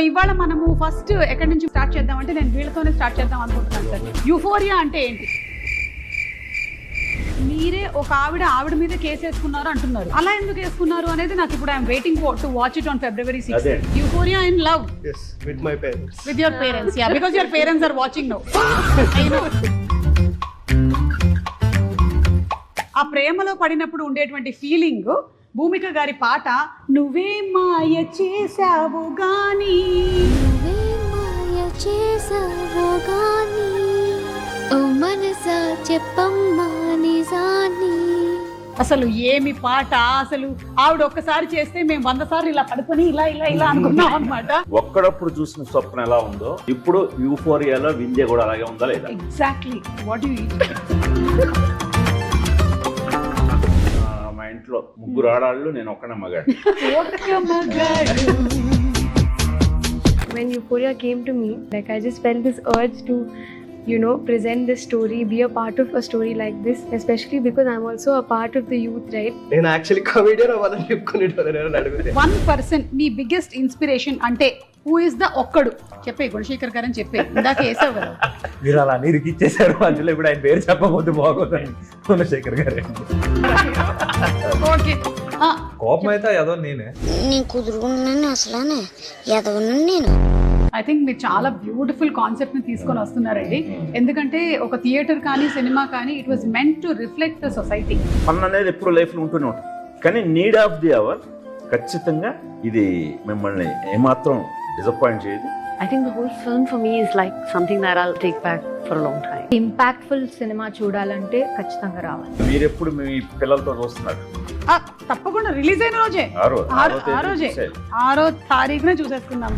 ఇవాళ మనము ఫస్ట్ ఎక్కడి నుంచి స్టార్ట్ చేద్దాం అంటే నేను వీళ్ళతోనే స్టార్ట్ చేద్దాం అనుకుంటున్నాను సార్. యూఫోరియా అంటే ఏంటి? మీరే ఒక ఆవిడ మీద కేసు వేసుకున్నారు అంటున్నారు. అలా ఎందుకు వేసుకున్నారు అనేది నాకు ఇప్పుడు I'm waiting to watch it on February 6th. Euphoria in love. Yes, with my parents. With your parents, yeah, because your parents are watching now. I know. ఆ ప్రేమలో పడినప్పుడు ఉండేటువంటి ఫీలింగ్ భూమిక గారి పాట నువ్వే మాయ చేసావు గాని ఓ మనసా చెప్పమ్మా నిజాన్ని. అసలు ఏమి పాట అసలు. ఆవిడ ఒక్కసారి చేస్తే మేము 100 సార్లు ఇలా పడుకొని ఇలా ఇలా ఇలా అనుకున్నాం అనమాట. ఒక్కడప్పుడు చూసిన స్వప్న ఎలా ఉందో ఇప్పుడు యూఫోరియాలో వింజే కూడా అలాగే ఉందా లేదా? ఎగ్జాక్ట్లీ వాట్ యు మా ఇంట్లో ముగ్గురు ఆడాళ్ళు, నేను ఒక్కనే మగాడు. When Euphoria came to me, like I just felt this urge to, you know, present this story, be a part of a story like this, especially because I'm also a part of the youth, right? నేను actually comedian అవ్వాలని చెప్పుకునేటోళ్ళని అడిగితే 1% మీ biggest inspiration అంటే who is the ఒక్కడు చెప్పే గుణశేఖర్ గారు అని చెప్పే ఇందాక వేసావు కదా. మీరు అలా నిరికిచ్చేశారు మధ్యలో. ఇప్పుడు ఆయన పేరు చెప్పబోద్దు బాగోదండి. గుణశేఖర్ గారు ఓకే. కోపం అయితే ఏదో నేనే నేను కుదురుకున్నాను అసలానే ఎదవను నేను. ఐ థింక్ మీరు చాలా బ్యూటిఫుల్ కాన్సెప్ట్ ని తీసుకొని వస్తున్నారండి. ఎందుకంటే ఒక థియేటర్ కానీ సినిమా కానీ it was meant to reflect the society. Fun అనేది ఎప్పుడు లైఫ్లో ఉంటూనే ఉంటుంది, కానీ నీడ్ ఆఫ్ ది అవర్ ఖచ్చితంగా ఇది మిమ్మల్ని ఏమాత్రం డిసప్పాయింట్ చేయదు. I think the whole film for me is like something that I'll take back for a long time. Impactful cinema చూడాలంటే ఖచ్చితంగా రావాలి. మీరు ఎప్పుడు మీ పిల్లలతో చూస్తున్నారు? తప్పకుండా రిలీజ్ అయిన రోజే ఆ రోజే 6వ తారీఖున చూసేసుకుందాం.